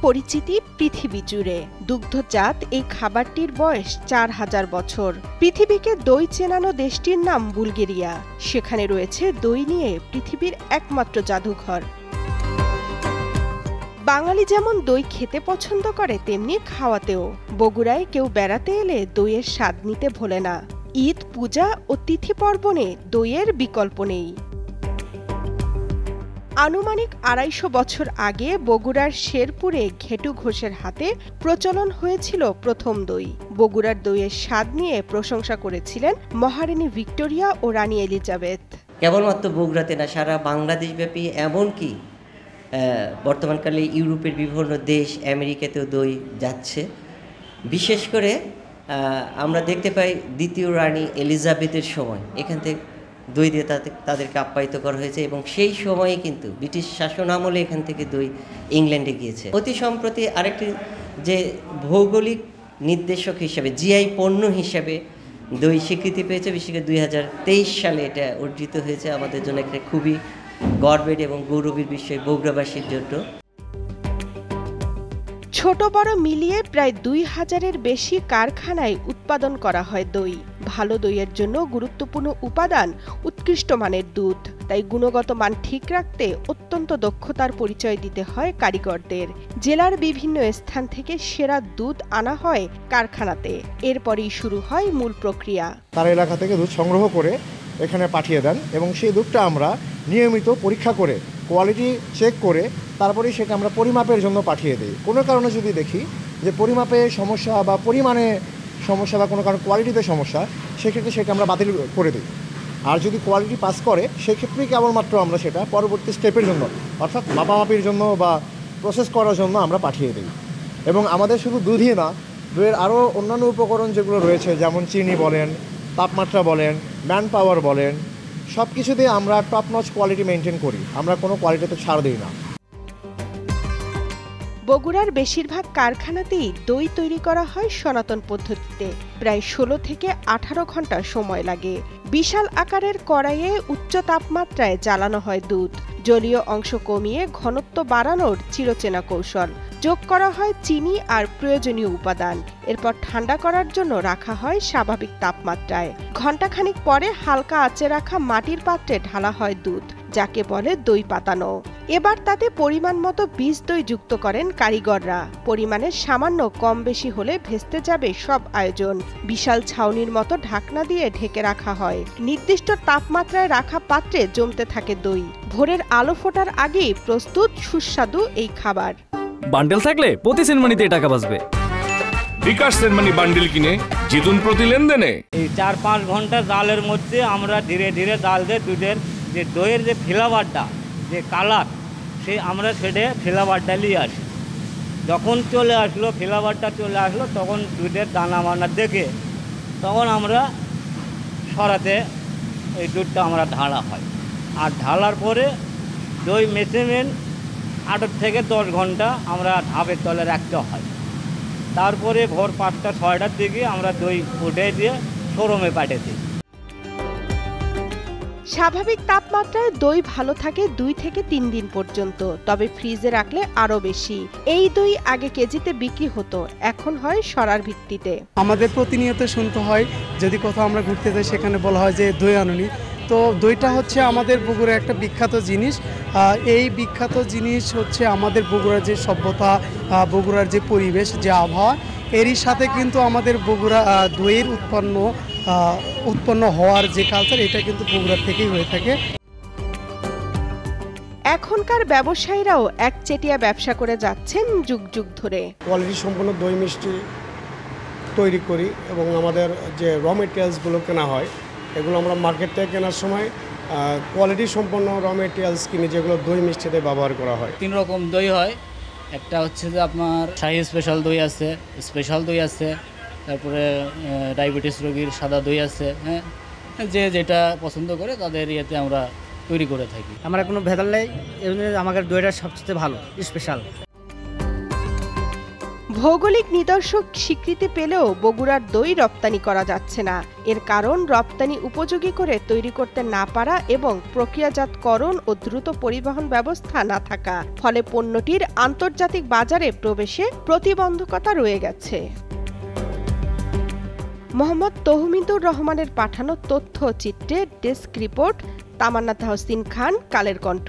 পরিচিতি পৃথিবী জুড়ে। দুগ্ধজাত এই খাবারটির বয়স 4000 বছর। পৃথিবীকে দই চেনানো দেশটির নাম বুলগেরিয়া। সেখানে রয়েছে দই নিয়ে পৃথিবীর একমাত্র জাদুঘর। বাঙালি যেমন দই খেতে পছন্দ করে, তেমনি খাওয়াতেও। বগুড়ায় কেউ বেড়াতে এলে দইয়ের স্বাদ নিতে ভোলে না। ঈদ, পূজা ও তিথি পার্বণে দইয়ের বিকল্প নেই। আনুমানিক 250 বছর আগে বগুড়ার শেরপুরে ঘেটু ঘোষের হাতে প্রচলন হয়েছিল প্রথম দই। বগুড়ার দইয়ের স্বাদ নিয়ে প্রশংসা করেছিলেন মহারানী ভিক্টোরিয়া ও রানী এলিজাবেথ। কেবলমাত্র বগুড়াতে না, সারা বাংলাদেশব্যাপী, এমনকি বর্তমানকালে ইউরোপের বিভিন্ন দেশ, আমেরিকাতেও দই যাচ্ছে। বিশেষ করে আমরা দেখতে পাই দ্বিতীয় রানী এলিজাবেথের সময় এখান থেকে দই দিয়ে তাদেরকে আপ্যায়িত করা হয়েছে, এবং সেই সময়ে কিন্তু ব্রিটিশ শাসন আমলে এখান থেকে দই ইংল্যান্ডে গিয়েছে। অতি সম্প্রতি আরেকটি যে ভৌগোলিক নির্দেশক হিসাবে, জিআই পণ্য হিসাবে দই স্বীকৃতি পেয়েছে, বিশেষ করে 2023 সালে এটা অর্জিত হয়েছে। আমাদের জন্য একটা খুবই গর্বের এবং গৌরবের বিষয় বগুড়াবাসীর জন্য। ছোট বড় মিলিয়ে প্রায় 2000-এর বেশি কারখানায় উৎপাদন করা হয় দই। ভালো দইয়ের জন্য গুরুত্বপূর্ণ উপাদান উৎকৃষ্ট মানের দুধ। তাই গুণগত মান ঠিক রাখতে অত্যন্ত দক্ষতার পরিচয় দিতে হয় কারিগরদের। জেলার বিভিন্ন স্থান থেকে সেরা দুধ আনা হয় কারখানাতে। এরপরই শুরু হয় মূল প্রক্রিয়া। তার এলাকা থেকে দুধ সংগ্রহ করে এখানে পাঠিয়ে দেন, এবং সেই দুধটা আমরা নিয়মিত পরীক্ষা করে কোয়ালিটি চেক করে তারপরেই সেটা আমরা পরিমাপের জন্য পাঠিয়ে দিই। কোনো কারণে যদি দেখি যে পরিমাপে সমস্যা বা পরিমাণে সমস্যা বা কোনো কারণে কোয়ালিটিতে সমস্যা, সেক্ষেত্রে সেটা আমরা বাতিল করে দিই। আর যদি কোয়ালিটি পাস করে, সেক্ষেত্রেই কেবলমাত্র আমরা সেটা পরবর্তী স্টেপের জন্য, অর্থাৎ মাপামাপির জন্য বা প্রসেস করার জন্য আমরা পাঠিয়ে দিই। এবং আমাদের শুধু দুধই না, দইয়ের আরও অন্যান্য উপকরণ যেগুলো রয়েছে, যেমন চিনি বলেন, তাপমাত্রা বলেন, ম্যান পাওয়ার বলেন, সব কিছুতেই আমরা টপ নচ কোয়ালিটি মেনটেন করি। আমরা কোনো কোয়ালিটিতে ছাড় দিই না। বগুড়ার বেশিরভাগ কারখানাতেই দই তৈরি করা হয় সনাতন পদ্ধতিতে। প্রায় 16 থেকে 18 ঘন্টা সময় লাগে। বিশাল আকারের কড়াইয়ে উচ্চ তাপমাত্রায় জ্বালানো হয় দুধ। জলীয় অংশ কমিয়ে ঘনত্ব বাড়ানোর চিরচেনা কৌশল। যোগ করা হয় চিনি আর প্রয়োজনীয় উপাদান। এরপর ঠান্ডা করার জন্য রাখা হয় স্বাভাবিক তাপমাত্রায়। ঘণ্টাখানিক পরে হালকা আঁচে রাখা মাটির পাত্রে ঢালা হয় দুধ, যাকে বলে দই পাতানো। এবার তাতে পরিমাণ মতো বীজ দই যুক্ত করেন কারিগররা। পরিমাণের সামান্য কম বেশি হলে ভেস্তে যাবে সব আয়োজন। বিশাল ছাউনির মতো ঢাকনা দিয়ে ঢেকে রাখা হয়। নির্দিষ্ট তাপমাত্রায় রাখা পাত্রে জমতে থাকে দই। ভোরের আলো ফোটার আগেই প্রস্তুত সুস্বাদু এই খাবার। বান্ডেল থাকলে প্রতি সেনমানিতে টাকা বাঁচবে। বিকাশ সেনমানি বান্ডেল কিনে জিতুন প্রতি লেনদেনে। এই 4-5 ঘন্টা জালের মধ্যে আমরা ধীরে ধীরে জাল দিয়ে দুধের যে দইয়ের যে ফ্লেভারটা, যে কালার, আমরা সেটা ফ্লেভারটা নিয়ে আসি। যখন চলে আসলো, ফ্লেভারটা চলে আসলো, তখন দুধের দানা মানা দেখে তখন আমরা সরাতে এই দুধটা আমরা ঢালা হয়। আর ঢালার পরে দই মেশিন 8 থেকে 10 ঘন্টা আমরা ধাপের তলে রাখতে হয়। তারপরে ভোর 5টা-6টার দিকে আমরা দই উঠে দিয়ে শোরুমে পাঠিয়ে দিই। স্বাভাবিক তাপমাত্রায় দই ভালো থাকে 2 থেকে 3 দিন পর্যন্ত, তবে ফ্রিজে রাখলে আরো বেশি। এই দই আগে কেজিতে বিক্রি হতো, এখন হয় সরার ভিত্তিতে। আমাদের প্রতিনিয়ত শুনতে হয়, যদি কোথাও আমরা ঘুরতে যাই সেখানে বলা হয় যে দই আনুনি। তো দইটা হচ্ছে আমাদের বগুড়ার একটা বিখ্যাত জিনিস। এই বিখ্যাত জিনিস হচ্ছে আমাদের বগুড়ার যে সভ্যতা, বগুড়ার যে পরিবেশ, যে আবহাওয়া, এরই সাথে কিন্তু আমাদের বগুড়া দইয়ের উৎপন্ন হওয়ার যে কালচার, এটা কিন্তু বগুড়া থেকেই হয়ে থাকে। এখনকার ব্যবসায়ীরাও একচেটিয়া ব্যবসা করে যাচ্ছেন যুগ যুগ ধরে। কোয়ালিটি সম্পন্ন দই মিষ্টি তৈরি করি, এবং আমাদের যে র মেটেরিয়ালসগুলো কেনা হয়, এগুলো আমরা মার্কেট থেকে কেনার সময় কোয়ালিটি সম্পন্ন র মেটেরিয়ালস কিনি, যেগুলো দই মিষ্টিতে ব্যবহার করা হয়। 3 রকম দই হয়। একটা হচ্ছে যে আপনার শাহী স্পেশাল দই আছে, স্পেশাল দই আছে, তারপরে ডায়াবেটিস রোগীর সাদা দই আছে। হ্যাঁ, যে যেটা পছন্দ করে তাদের ইয়েতে আমরা তৈরি করে থাকি। আমরা কোনো ভেজাল নেই, এই জন্য আমাদের দইটা সবচেয়ে ভালো, স্পেশাল। ভৌগোলিক নিদর্শক স্বীকৃতি পেলেও বগুড়ার দই রপ্তানি করা যাচ্ছে না। এর কারণ রপ্তানি উপযোগী করে তৈরি করতে না পারা এবং প্রক্রিয়াজাতকরণ ও দ্রুত পরিবহন ব্যবস্থা না থাকা, ফলে পণ্যটির আন্তর্জাতিক বাজারে প্রবেশে প্রতিবন্ধকতা রয়ে গেছে। মোহাম্মদ তহমিদুর রহমানের পাঠানো তথ্যচিত্রে ডেস্ক রিপোর্ট, তামান্না তাহসিন খান, কালের কণ্ঠ।